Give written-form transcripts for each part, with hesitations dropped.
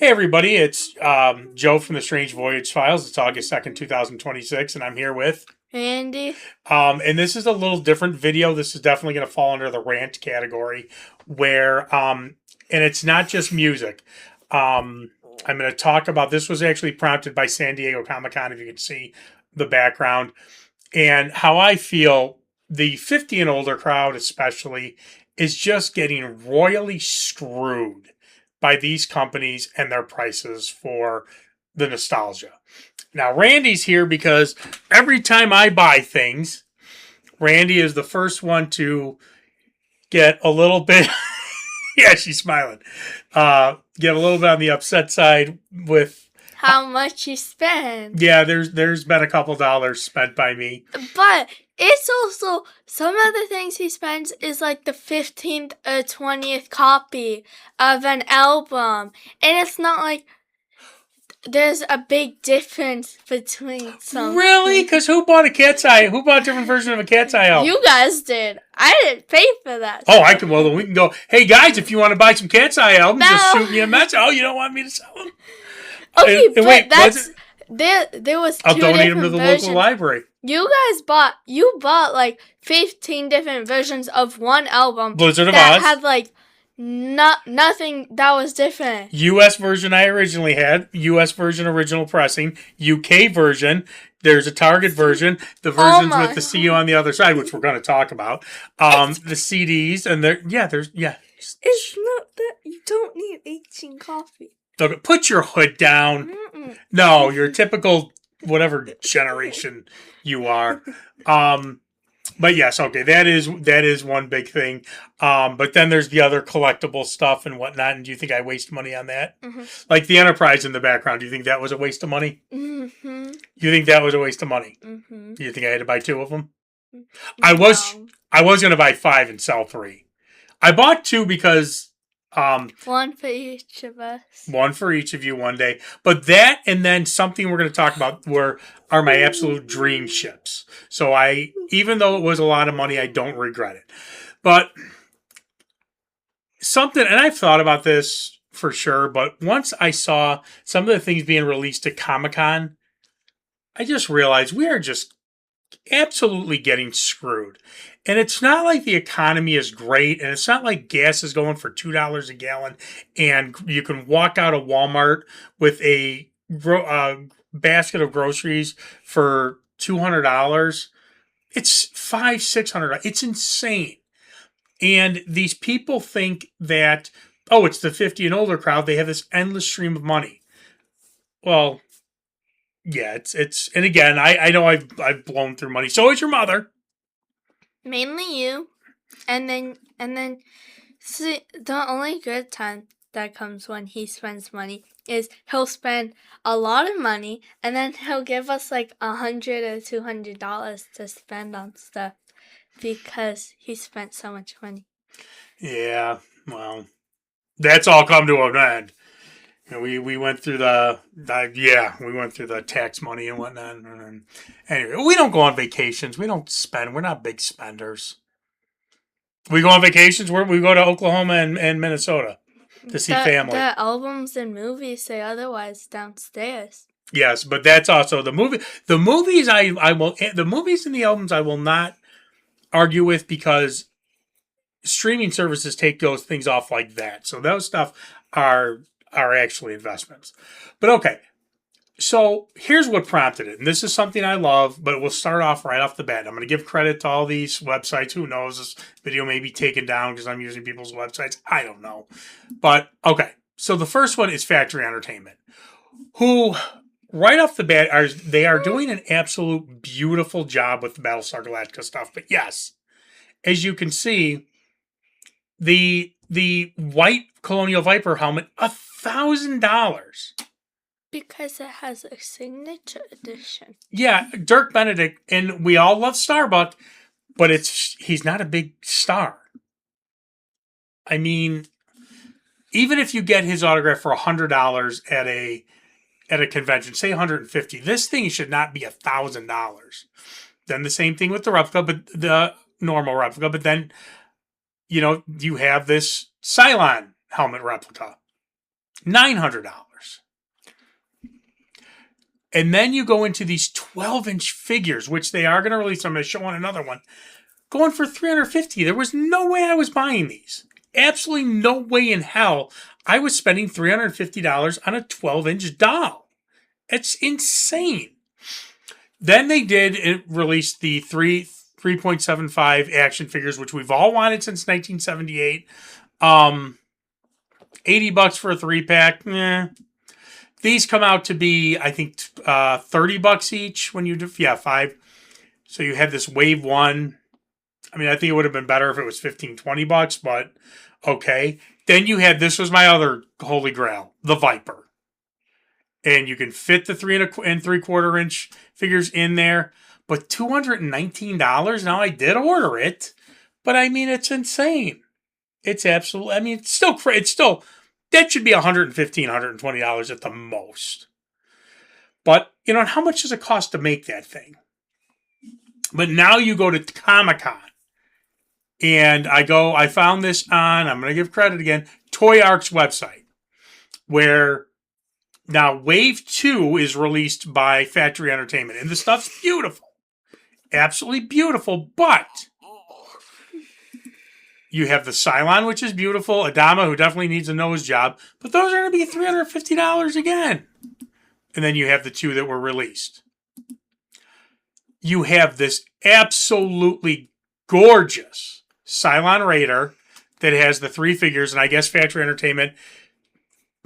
Hey everybody, it's Joe from the Strange Voyage Files. It's August 2nd, 2026, and I'm here with Andy. and this is a little different video. This is definitely going to fall under the rant category where and it's not just music. I'm going to talk about this was actually prompted by San Diego Comic-Con, if you can see the background, and how I feel the 50 and older crowd especially is just getting royally screwed by these companies and their prices for the nostalgia. Now, Randy's here because every time I buy things, Randy is the first one to get a little bit. Yeah, she's smiling. Get a little bit on the upset side with How much you spend. yeah. There's been a couple dollars spent by me, But it's also some of the things he spends is like the 15th or 20th copy of an album. And it's not like there's a big difference between some. really, because who bought a Cat's Eye? Who bought a different version of a Cat's Eye album? You guys did. I didn't pay for that. Oh, I can. Well, then we can go. Hey guys, if you want to buy some Cat's Eye albums, just No. shoot me a message. Oh, you don't want me to sell them? Okay, And but wait, that's there was two I'll donate them different to the versions. local library. You bought like 15 different versions of one album Blizzard of that Oz. had like nothing that was different. U.S. version I originally had. U.S. version original pressing. UK version. There's a Target version. The versions my. with the CU on the other side, which we're going to talk about. The CDs and there's It's not that you don't need 18 coffee. Okay, put your hood down. Mm-mm. No, you're typical whatever generation you are. But yes, okay, that is one big thing. But then there's the other collectible stuff and whatnot. And do you think I waste money on that? Mm-hmm. Like the Enterprise in the background, do you think that was a waste of money? Mm-hmm. You think that was a waste of money? Mm-hmm. Do you think I had to buy two of them? I was going to buy 5 and sell 3. I bought 2 because one for each of us. one for each of you one day. But that and then something we're going to talk about are my absolute dream ships. So even though it was a lot of money, I don't regret it. But something, and I've thought about this for sure, but once I saw some of the things being released at Comic-Con, I just realized we are just absolutely getting screwed. And it's not like the economy is great, and it's not like gas is going for $2 a gallon, and you can walk out of Walmart with a basket of groceries for $200. It's $500-$600. It's insane. And these people think that, oh, it's the 50 and older crowd. They have this endless stream of money. Well, yeah, it's and again, I know I've blown through money. So is your mother. Mainly you, and then see, the only good time that comes when he spends money is he'll spend a lot of money and then he'll give us like $100 or $200 to spend on stuff because he spent so much money. Yeah, well, that's all come to an end. You know, we went through we went through the tax money and whatnot. And anyway, we don't go on vacations. We don't spend. We're not big spenders. We go on vacations. We go to Oklahoma and Minnesota to see family. The albums and movies say otherwise downstairs. Yes, but that's also the movie. The movies the movies and the albums I will not argue with because streaming services take those things off like that. So those stuff are actually investments. But okay, so here's what prompted it. And this is something I love, but we'll start off right off the bat. I'm going to give credit to all these websites. Who knows? This video may be taken down because I'm using people's websites. I don't know. But okay, so the first one is Factory Entertainment, who right off the bat are doing an absolute beautiful job with the Battlestar Galactica stuff. But yes, as you can see, the white Colonial Viper helmet, $1,000. Because it has a signature edition. Yeah, Dirk Benedict, and we all love Starbuck, but he's not a big star. I mean, even if you get his autograph for $100 at a convention, say $150, this thing should not be $1,000. Then the same thing with the replica, but the normal replica. But then, you have this Cylon helmet replica, $900. And then you go into these 12-inch figures, which they are going to release. I'm going to show on another one. Going for $350. There was no way I was buying these. Absolutely no way in hell I was spending $350 on a 12-inch doll. It's insane. Then they did release the 3.75 action figures, which we've all wanted since 1978. $80 for a 3-pack. These come out to be, I think, $30 each when you do, 5. So you had this Wave 1. I mean, I think it would have been better if it was $15-20, but okay. Then you had, this was my other holy grail, the Viper. And you can fit the 3 3/4 inch figures in there, but $219. Now I did order it, but I mean, it's insane. It's absolutely, I mean, it's still, that should be $115, $120 at the most. But, how much does it cost to make that thing? But now you go to Comic-Con. And I found this on, I'm going to give credit again, Toy Arc's website. Where now Wave 2 is released by Factory Entertainment. And the stuff's beautiful. Absolutely beautiful. But you have the Cylon, which is beautiful. Adama, who definitely needs a nose job. But those are going to be $350 again. And then you have the 2 that were released. You have this absolutely gorgeous Cylon Raider that has the 3 figures. And I guess Factory Entertainment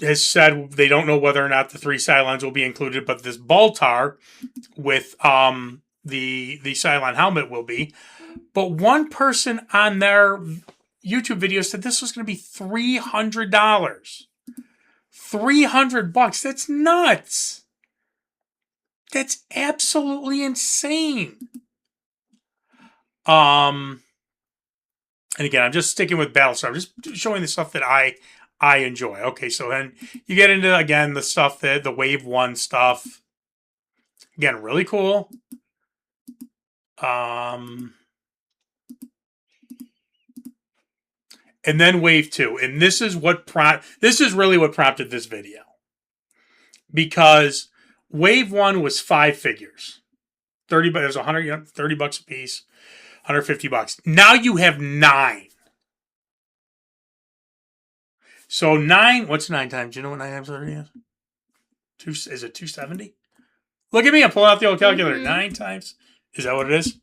has said they don't know whether or not the 3 Cylons will be included. But this Baltar with the Cylon helmet will be. But one person on their YouTube video said this was going to be $300. $300. That's nuts. That's absolutely insane. And again, I'm just sticking with Battlestar. I'm just showing the stuff that I enjoy. Okay, so then you get into, again, the stuff that the Wave 1 stuff. Again, really cool. And then Wave 2. And this is really what prompted this video. Because Wave 1 was 5 figures. It was $30 a piece. $150. Now you have 9. So 9, what's 9 times? Do you know what 9 times 30 is? Is it 270? Look at me, I'm pulling out the old calculator. Mm-hmm. 9 times. Is that what it is?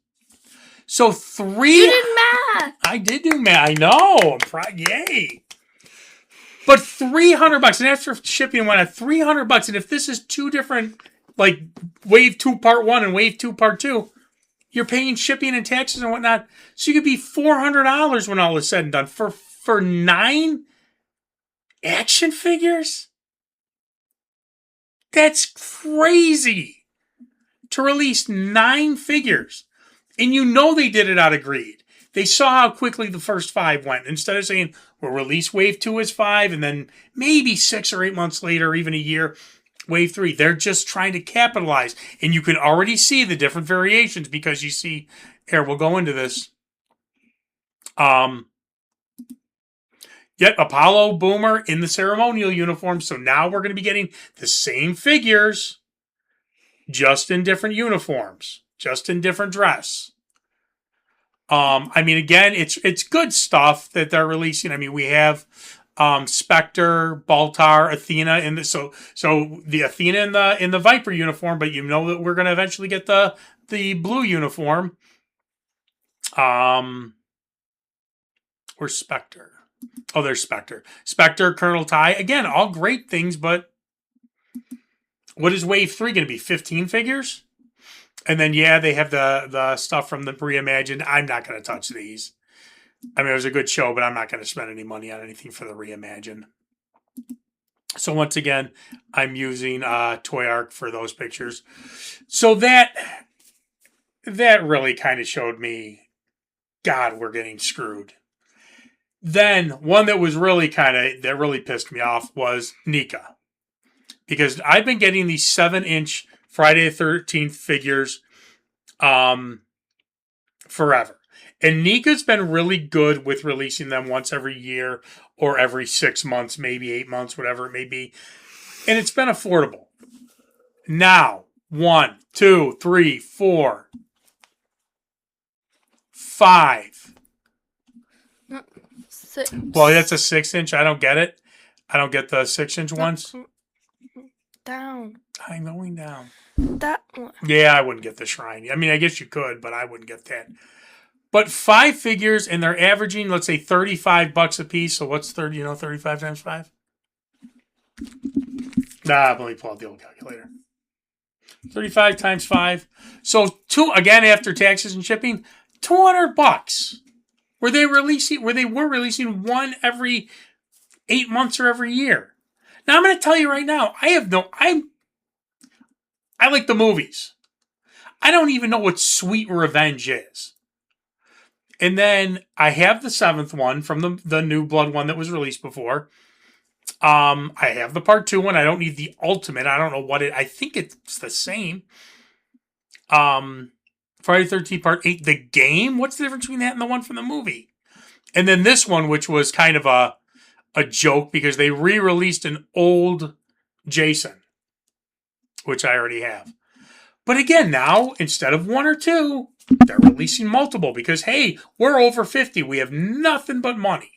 So 3. You did math. I did do math. I know. I'm proud. Yay. But $300, and after shipping went at $300, and if this is 2 different, like Wave 2 Part 1 and Wave 2 Part 2, you're paying shipping and taxes and whatnot. So you could be $400 when all is said and done for 9 action figures. That's crazy to release 9 figures. And they did it out of greed. They saw how quickly the first 5 went. Instead of saying, we'll release Wave 2 as 5, and then maybe 6 or 8 months later, or even a year, Wave 3. They're just trying to capitalize. And you can already see the different variations because you see, here, we'll go into this. Yet Apollo Boomer in the ceremonial uniform. So now we're going to be getting the same figures, just in different uniforms, just in different dress. I mean, again, it's good stuff that they're releasing. I mean, we have Spectre, Baltar, Athena in the so the Athena in the Viper uniform, but that we're going to eventually get the blue uniform. Or Spectre. Oh, there's Spectre. Spectre, Colonel Ty. Again, all great things, but what is Wave 3 going to be? 15 figures? And then, yeah, they have the stuff from the Reimagined. I'm not going to touch these. I mean, it was a good show, but I'm not going to spend any money on anything for the Reimagined. So once again, I'm using Toy Arc for those pictures. So that really kind of showed me, God, we're getting screwed. Then one that was really that really pissed me off was Nika. Because I've been getting these 7-inch Friday the 13th figures forever. And Nika's been really good with releasing them once every year or every 6 months, maybe 8 months, whatever it may be. And it's been affordable. Now, 1, 2, 3, 4, 5. Six. Well, that's a 6-inch. I don't get it. I don't get the 6-inch ones. Down. I'm going down. That one. Yeah, I wouldn't get the shrine. I mean, I guess you could, but I wouldn't get that. But 5 figures, and they're averaging, let's say, $35 a piece. So what's 35 times 5? Let me pull out the old calculator. 35 times 5. So again, after taxes and shipping, $200. Were they were releasing one every 8 months or every year. Now I'm going to tell you right now, I like the movies. I don't even know what Sweet Revenge is. And then I have the 7th one from the New Blood one that was released before. I have the part 2 one. I don't need the Ultimate. I don't know I think it's the same. Friday the 13th part 8, the game. What's the difference between that and the one from the movie? And then this one, which was kind of a joke because they re-released an old Jason, which I already have. But again, now, instead of 1 or 2, they're releasing multiple because, hey, we're over 50. We have nothing but money.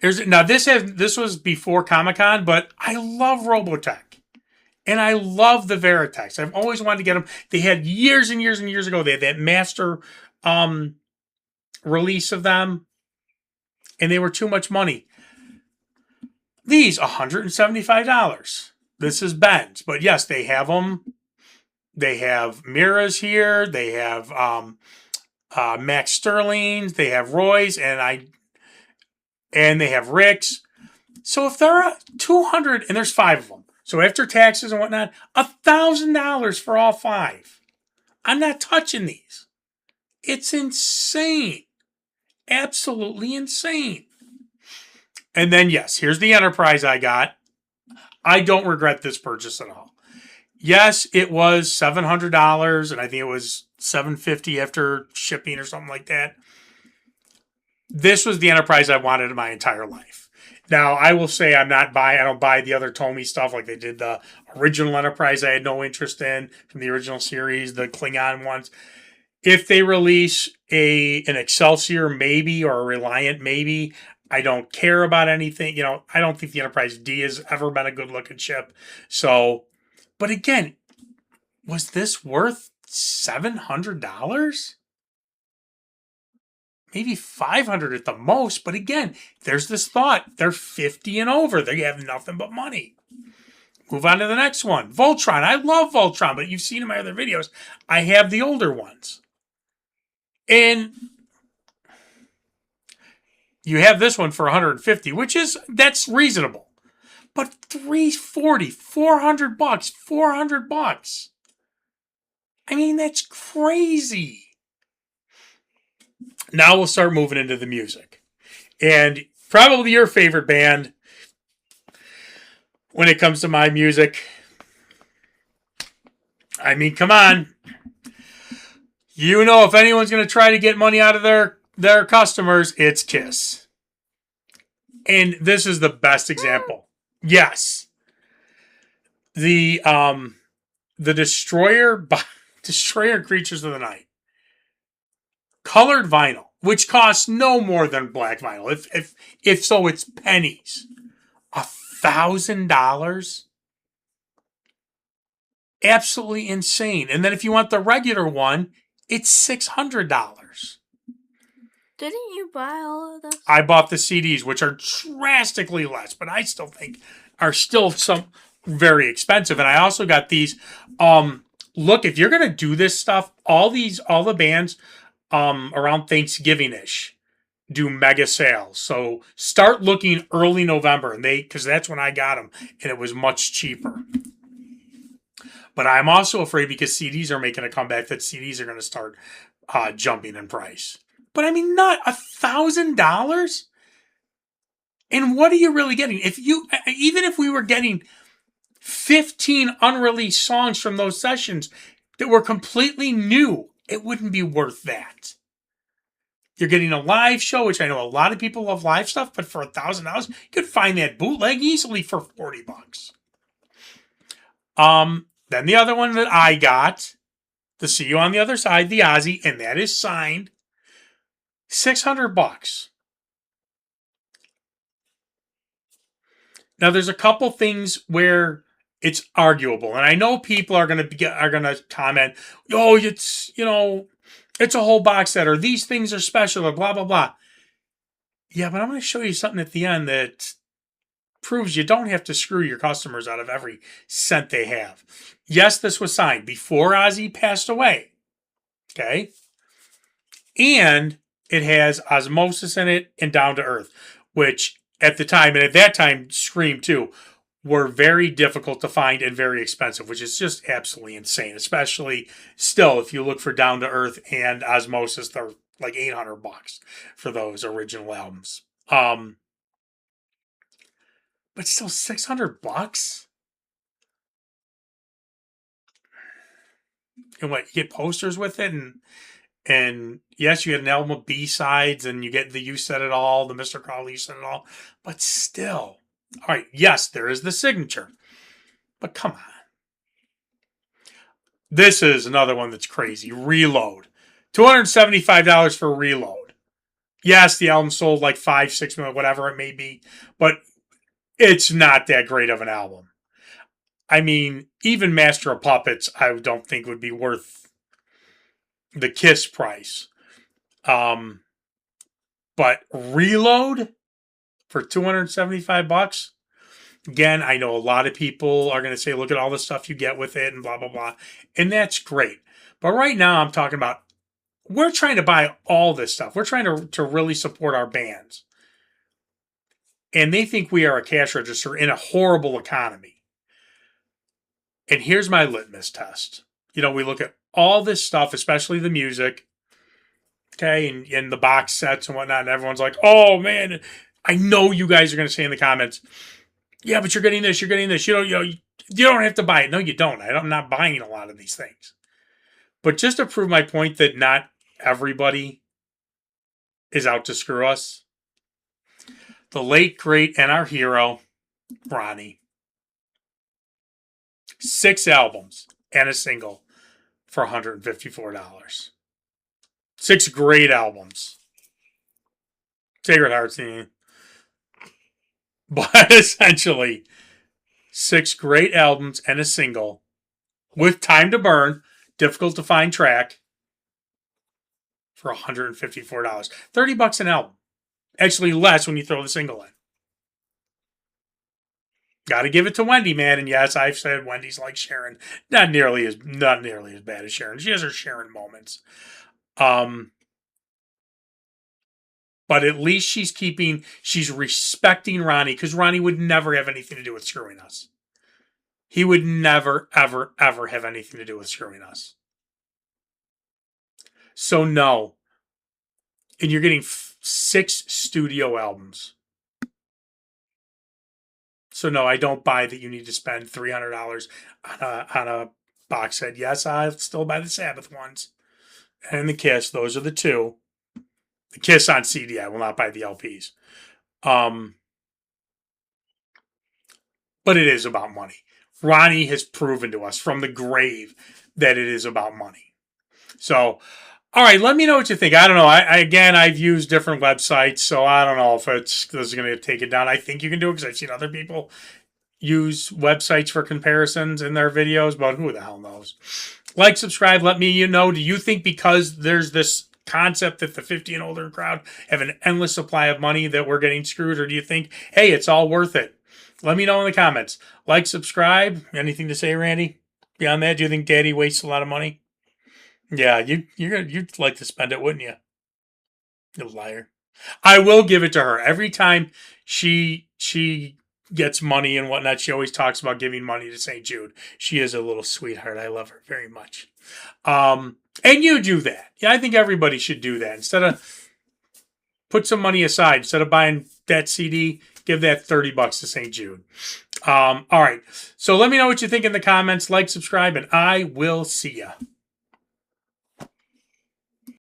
This was before Comic-Con, but I love Robotech. And I love the Veritex. I've always wanted to get them. They had years and years and years ago, they had that master release of them. And they were too much money. These, $175. This is Ben's. But yes, they have them. They have Mira's here. They have Max Sterling's. They have Roy's. And they have Rick's. So if there are 200, and there's 5 of them. So after taxes and whatnot, $1,000 for all 5. I'm not touching these. It's insane. Absolutely insane. And then, yes, here's the Enterprise I got. I don't regret this purchase at all. Yes, it was $700, and I think it was $750 after shipping or something like that. This was the Enterprise I wanted in my entire life. Now, I will say I don't buy the other Tomy stuff like they did the original Enterprise I had no interest in from the original series, the Klingon ones. If they release an Excelsior maybe or a Reliant maybe, I don't care about anything. I don't think the Enterprise D has ever been a good looking ship. So, but again, was this worth $700? Maybe $500 at the most. But again, there's this thought. They're 50 and over. They have nothing but money. Move on to the next one. Voltron. I love Voltron, but you've seen in my other videos. I have the older ones. And you have this one for $150, that's reasonable. But $340, $400, $400. I mean, that's crazy. Now we'll start moving into the music. And probably your favorite band when it comes to my music. I mean, come on. If anyone's going to try to get money out of their customers, it's Kiss. And this is the best example. Yes. The Destroyer Creatures of the Night. Colored vinyl, which costs no more than black vinyl. If so, it's pennies. $1,000? Absolutely insane. And then if you want the regular one, it's $600. Didn't you buy all of those? I bought the CDs, which are drastically less, but I still think are still some very expensive. And I also got these. Look, if you're gonna do this stuff, all the bands around Thanksgiving-ish do mega sales. So start looking early November, because that's when I got them, and it was much cheaper. But I'm also afraid because CDs are making a comeback that CDs are going to start jumping in price. But I mean, not $1,000. And what are you really getting? Even if we were getting 15 unreleased songs from those sessions that were completely new, it wouldn't be worth that. You're getting a live show, which I know a lot of people love live stuff, but for $1,000, you could find that bootleg easily for $40. Then the other one that I got, the See You on the Other Side, the Ozzy, and that is signed. $600. Now, there's a couple things where it's arguable, and I know people are gonna comment, "Oh, it's it's a whole box set, or these things are special, or blah blah blah." Yeah, but I'm going to show you something at the end that proves you don't have to screw your customers out of every cent they have. Yes, this was signed before Ozzy passed away. Okay, and it has Osmosis in it and Down to Earth, which at the time, and at that time, Scream too, were very difficult to find and very expensive, which is just absolutely insane. Especially still, if you look for Down to Earth and Osmosis, they're like $800 for those original albums. But still $600? And what, you get posters with it, and yes, you get an album of B-sides, and you get the You Said It All, the Mr. Crowley You Said It All, but still. All right, yes, there is the signature, but come on. This is another one that's crazy. Reload. $275 for Reload. Yes, the album sold like 5, 6 million, whatever it may be, but it's not that great of an album. I mean, even Master of Puppets, I don't think would be worth the Kiss price. But Reload for $275? Again, I know a lot of people are going to say, look at all the stuff you get with it and blah, blah, blah. And that's great. But right now I'm talking about, we're trying to buy all this stuff. We're trying to really support our bands. And they think we are a cash register in a horrible economy. And here's my litmus test. We look at all this stuff, especially the music, okay, and the box sets and whatnot, and everyone's like, oh, man, I know you guys are going to say in the comments, yeah, but you're getting this, you're getting this. You don't have to buy it. No, you don't. I'm not buying a lot of these things. But just to prove my point that not everybody is out to screw us, the late, great, and our hero, Ronnie. 6 albums and a single for $154. 6 great albums. Sacred Heart's theme. But essentially, 6 great albums and a single with Time to Burn, difficult to find track, for $154. $30 an album. Actually less when you throw the single in. Got to give it to Wendy, man. And yes, I've said Wendy's like Sharon. Not nearly as bad as Sharon. She has her Sharon moments. But at least she's respecting Ronnie, because Ronnie would never have anything to do with screwing us. He would never, ever, ever have anything to do with screwing us. So no. And you're getting 6 studio albums. So no, I don't buy that you need to spend $300 on a box set. Yes, I'll still buy the Sabbath ones. And the Kiss, those are the 2. The Kiss on CD, I will not buy the LPs. But it is about money. Ronnie has proven to us from the grave that it is about money. So, all right, let me know what you think. I don't know. I've used different websites, so I don't know if this is going to take it down. I think you can do it because I've seen other people use websites for comparisons in their videos, but who the hell knows? Like, subscribe, let me know. Do you think because there's this concept that the 50 and older crowd have an endless supply of money that we're getting screwed, or do you think, hey, it's all worth it? Let me know in the comments. Like, subscribe. Anything to say, Randy? Beyond that, do you think Daddy wastes a lot of money? Yeah, you'd like to spend it, wouldn't you? You liar. I will give it to her. Every time she gets money and whatnot, she always talks about giving money to St. Jude. She is a little sweetheart. I love her very much. And you do that. Yeah, I think everybody should do that. Instead of put some money aside, instead of buying that CD, give that $30 to St. Jude. All right. So let me know what you think in the comments. Like, subscribe, and I will see ya.